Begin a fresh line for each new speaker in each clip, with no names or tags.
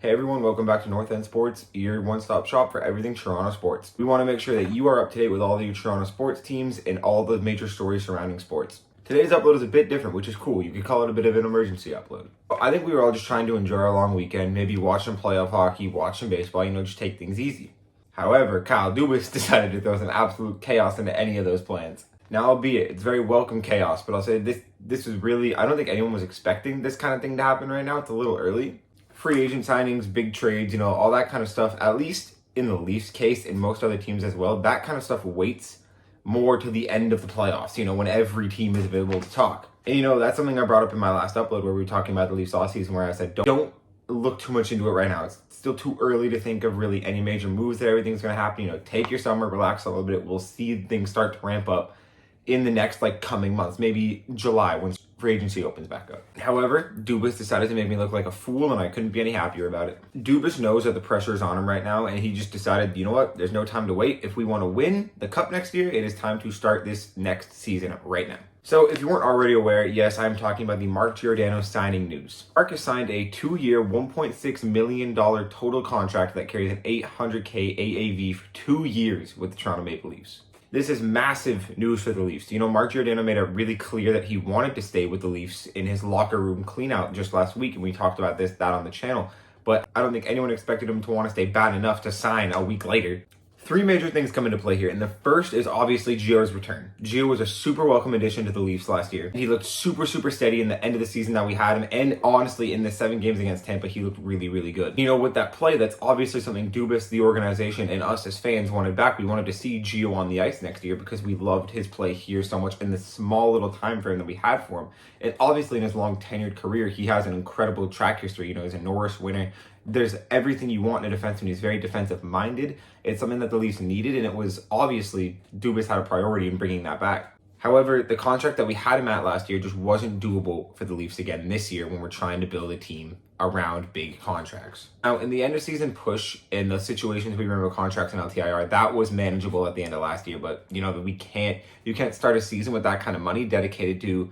Hey everyone, welcome back to North End Sports, your one-stop shop for everything Toronto sports. We want to make sure that you are up to date with all the Toronto sports teams and all the major stories surrounding sports. Today's upload is a bit different, which is cool. You could call it a bit of an emergency upload. I think we were all just trying to enjoy our long weekend, maybe watch some playoff hockey, watch some baseball, just take things easy. However, Kyle Dubas decided to throw some absolute chaos into any of those plans. Now, albeit, it's very welcome chaos, but I'll say this is really, I don't think anyone was expecting this kind of thing to happen right now. It's a little early. Free agent signings, big trades, all that kind of stuff, at least in the Leafs case and most other teams as well, that kind of stuff waits more to the end of the playoffs, when every team is available to talk. And, that's something I brought up in my last upload where we were talking about the Leafs offseason, where I said, don't look too much into it right now. It's still too early to think of really any major moves that everything's going to happen. Take your summer, relax a little bit. We'll see things start to ramp up in the next coming months, maybe July when free agency opens back up. However, Dubas decided to make me look like a fool, and I couldn't be any happier about it. Dubas knows that the pressure is on him right now, and he just decided, you know what, there's no time to wait. If we want to win the Cup next year, it is time to start this next season right now. So if you weren't already aware, yes, I'm talking about the Mark Giordano signing news. Mark has signed a 2-year, $1.6 million total contract that carries an $800K AAV for 2 years with the Toronto Maple Leafs. This is massive news for the Leafs. Mark Giordano made it really clear that he wanted to stay with the Leafs in his locker room cleanout just last week, and we talked about that on the channel. But I don't think anyone expected him to want to stay bad enough to sign a week later. 3 major things come into play here, and the first is obviously Gio's return. Gio was a super welcome addition to the Leafs last year. He looked super steady in the end of the season that we had him, and honestly, in the 7 games against Tampa, he looked really good. With that play, that's obviously something Dubas, the organization, and us as fans wanted back. We wanted to see Gio on the ice next year because we loved his play here so much in the small little time frame that we had for him. And obviously, in his long tenured career, he has an incredible track history. He's a Norris winner. There's everything you want in a defenseman. He's very defensive-minded. It's something that the Leafs needed, and it was obviously Dubas had a priority in bringing that back. However, the contract that we had him at last year just wasn't doable for the Leafs again this year when we're trying to build a team around big contracts. Now, in the end-of-season push, in the situations we remember contracts and LTIR, that was manageable at the end of last year, but, you can't start a season with that kind of money dedicated to,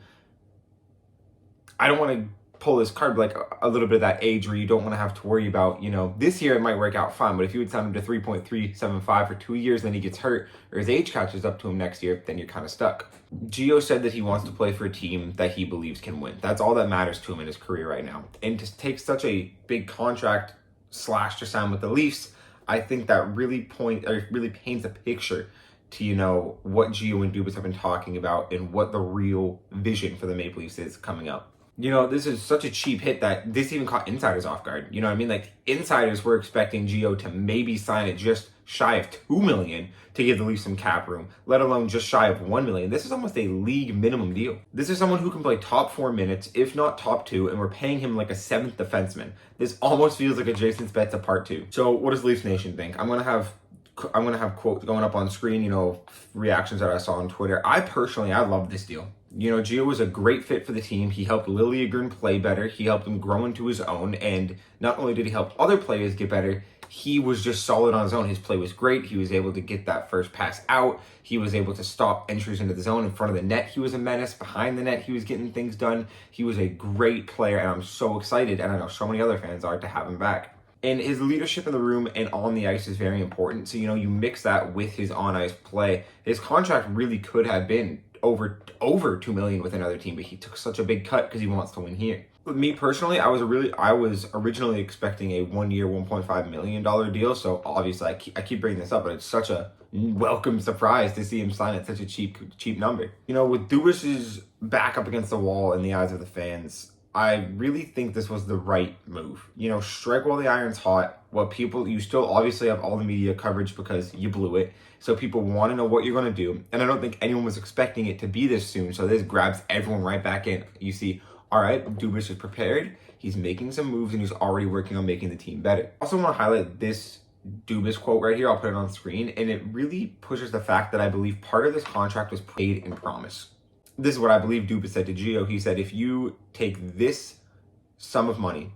I don't want to pull this card a little bit of that age where you don't want to have to worry about, this year it might work out fine, but if you would sign him to 3.375 for 2 years, then he gets hurt or his age catches up to him next year, then you're kind of stuck. Gio said that he wants to play for a team that he believes can win. That's all that matters to him in his career right now. And to take such a big contract / to sign with the Leafs, I think that really paints a picture to, what Gio and Dubas have been talking about and what the real vision for the Maple Leafs is coming up. This is such a cheap hit that this even caught insiders off guard. You know what I mean? Insiders were expecting Gio to maybe sign it just shy of $2 million to give the Leafs some cap room, let alone just shy of $1 million. This is almost a league minimum deal. This is someone who can play top 4 minutes, if not top 2, and we're paying him like a 7th defenseman. This almost feels like a Jason Spezza part 2. So what does Leafs Nation think? I'm gonna have quotes going up on screen, reactions that I saw on Twitter. I love this deal. Gio was a great fit for the team. He helped Liljegren play better. He helped him grow into his own. And not only did he help other players get better, he was just solid on his own. His play was great. He was able to get that first pass out. He was able to stop entries into the zone in front of the net. He was a menace. Behind the net, he was getting things done. He was a great player, and I'm so excited, and I know so many other fans are, to have him back. And his leadership in the room and on the ice is very important. So, you mix that with his on-ice play. His contract really could have been over $2 million with another team, but he took such a big cut because he wants to win here. With me personally, I was originally expecting a 1-year, $1.5 million deal. So obviously, I keep bringing this up, but it's such a welcome surprise to see him sign at such a cheap number. With Dubas's back up against the wall in the eyes of the fans, I really think this was the right move. Strike while the iron's hot. You still obviously have all the media coverage because you blew it. So people want to know what you're going to do. And I don't think anyone was expecting it to be this soon. So this grabs everyone right back in. You see, all right, Dubas is prepared. He's making some moves and he's already working on making the team better. I also want to highlight this Dubas quote right here. I'll put it on screen. And it really pushes the fact that I believe part of this contract was paid in promise. This is what I believe Dubas said to Gio. He said, if you take this sum of money,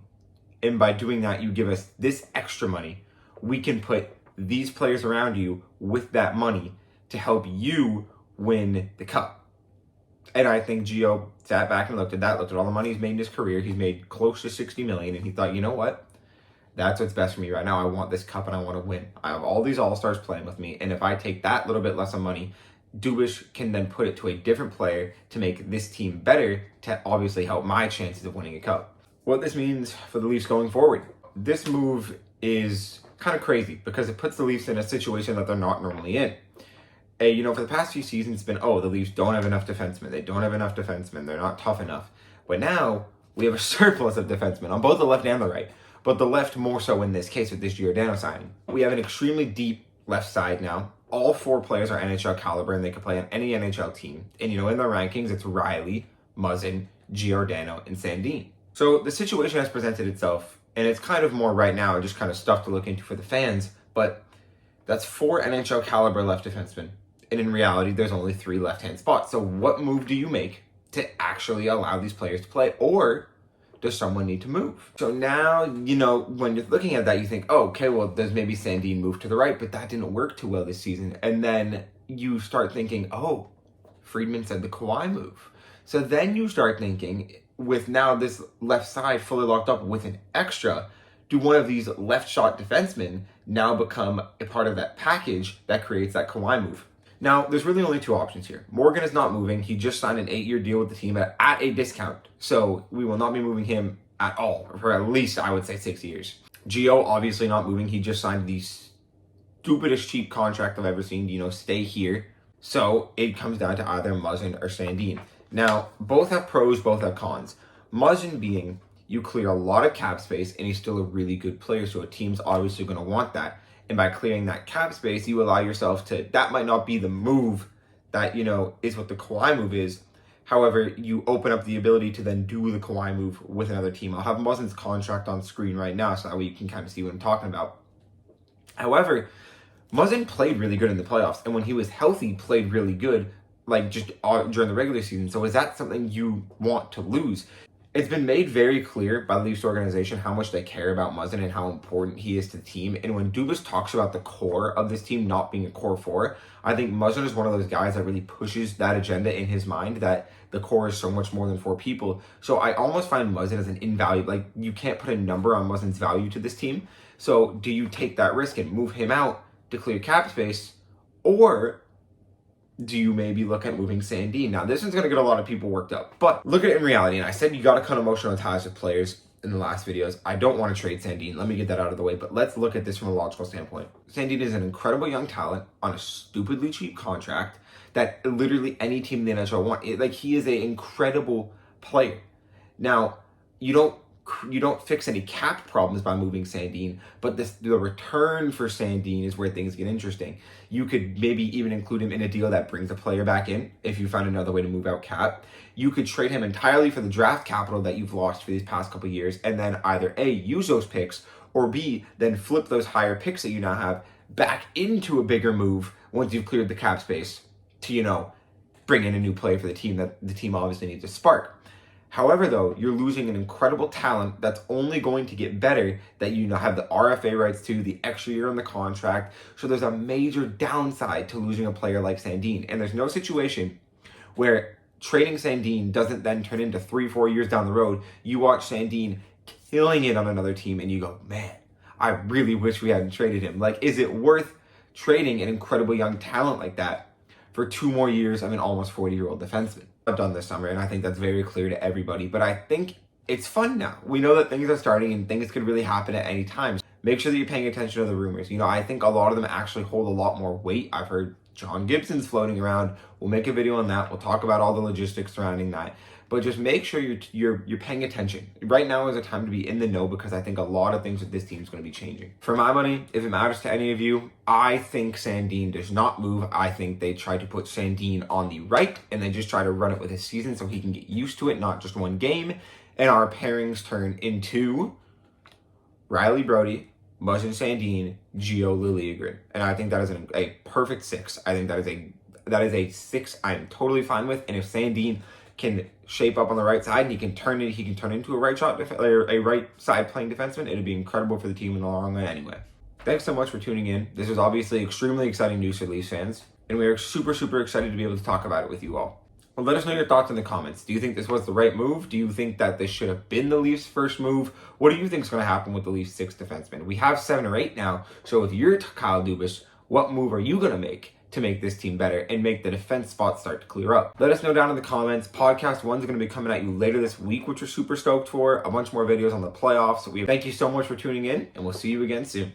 and by doing that, you give us this extra money, we can put these players around you with that money to help you win the Cup. And I think Gio sat back and looked at all the money he's made in his career. He's made close to $60 million, and he thought, you know what? That's what's best for me right now. I want this cup and I want to win. I have all these all-stars playing with me, and if I take that little bit less of money, Dubas can then put it to a different player to make this team better to obviously help my chances of winning a cup. What this means for the Leafs going forward. This move is kind of crazy because it puts the Leafs in a situation that they're not normally in. For the past few seasons, it's been, the Leafs don't have enough defensemen. They don't have enough defensemen. They're not tough enough. But now we have a surplus of defensemen on both the left and the right. But the left more so in this case with this Giordano signing. We have an extremely deep left side now. All 4 players are NHL caliber and they can play on any NHL team. And, in the rankings, it's Riley, Muzzin, Giordano, and Sandin. So the situation has presented itself, and it's kind of more right now, just kind of stuff to look into for the fans. But that's 4 NHL caliber left defensemen. And in reality, there's only 3 left-hand spots. So what move do you make to actually allow these players to play? Or does someone need to move? So now, when you're looking at that, you think, does maybe Sandin move to the right? But that didn't work too well this season. And then you start thinking, Friedman said the Kawhi move. So then you start thinking, with now this left side fully locked up with an extra, do one of these left shot defensemen now become a part of that package that creates that Kawhi move? Now, there's really only 2 options here. Morgan is not moving. He just signed an 8-year deal with the team at a discount. So we will not be moving him at all for at least, I would say, 6 years. Gio, obviously not moving. He just signed the stupidest cheap contract I've ever seen, stay here. So it comes down to either Muzzin or Sandin. Now, both have pros, both have cons. Muzzin being, you clear a lot of cap space and he's still a really good player. So a team's obviously going to want that. And by clearing that cap space, you allow yourself to, that might not be the move that, is what the Kawhi move is. However, you open up the ability to then do the Kawhi move with another team. I'll have Muzzin's contract on screen right now so that way you can kind of see what I'm talking about. However, Muzzin played really good in the playoffs. And when he was healthy, played really good, just during the regular season. So is that something you want to lose? It's been made very clear by the Leafs organization how much they care about Muzzin and how important he is to the team. And when Dubas talks about the core of this team not being a core 4, I think Muzzin is one of those guys that really pushes that agenda in his mind that the core is so much more than 4 people. So I almost find Muzzin as an invaluable, you can't put a number on Muzzin's value to this team. So do you take that risk and move him out to clear cap space, or do you maybe look at moving Sandin? Now, this one's going to get a lot of people worked up, but look at it in reality. And I said you got to cut emotional ties with players in the last videos. I don't want to trade Sandin. Let me get that out of the way, but let's look at this from a logical standpoint. Sandin is an incredible young talent on a stupidly cheap contract that literally any team in the NHL want. He is an incredible player. Now, you don't fix any cap problems by moving Sandin, but the return for Sandin is where things get interesting. You could maybe even include him in a deal that brings a player back in if you find another way to move out cap. You could trade him entirely for the draft capital that you've lost for these past couple of years, and then either A, use those picks, or B, then flip those higher picks that you now have back into a bigger move once you've cleared the cap space to, bring in a new player for the team that the team obviously needs a spark. However, though, you're losing an incredible talent that's only going to get better, that have the RFA rights to, the extra year on the contract. So there's a major downside to losing a player like Sandin. And there's no situation where trading Sandin doesn't then turn into 3-4 years down the road. You watch Sandin killing it on another team and you go, man, I really wish we hadn't traded him. Is it worth trading an incredible young talent like that for 2 more years of an almost 40-year-old defenseman? I've done this summer, and I think that's very clear to everybody, but I think it's fun now. We know that things are starting and things could really happen at any time. Make sure that you're paying attention to the rumors. I think a lot of them actually hold a lot more weight. I've heard John Gibson's floating around. We'll make a video on that. We'll talk about all the logistics surrounding that. But just make sure you're paying attention. Right now is a time to be in the know because I think a lot of things with this team is going to be changing. For my money, if it matters to any of you, I think Sandin does not move. I think they try to put Sandin on the right and then just try to run it with his season so he can get used to it, not just one game. And our pairings turn into Riley Brody, Muzzin Sandin, Gio Liljegren. And I think that is a perfect 6. I think that is a 6 I'm totally fine with. And if Sandin can shape up on the right side and he can turn into a right side playing defenseman, it'd be incredible for the team in the long run anyway. Thanks so much for tuning in. This is obviously extremely exciting news for Leafs fans, and we are super, super excited to be able to talk about it with you all. Well, let us know your thoughts in the comments. Do you think this was the right move? Do you think that this should have been the Leafs' first move? What do you think is going to happen with the Leafs' 6 defensemen? We have 7 or 8 now, so if you're Kyle Dubas, what move are you going to make this team better and make the defense spots start to clear up? Let us know down in the comments. Podcast 1 is going to be coming at you later this week, which we're super stoked for. A bunch more videos on the playoffs. Thank you so much for tuning in, and we'll see you again soon.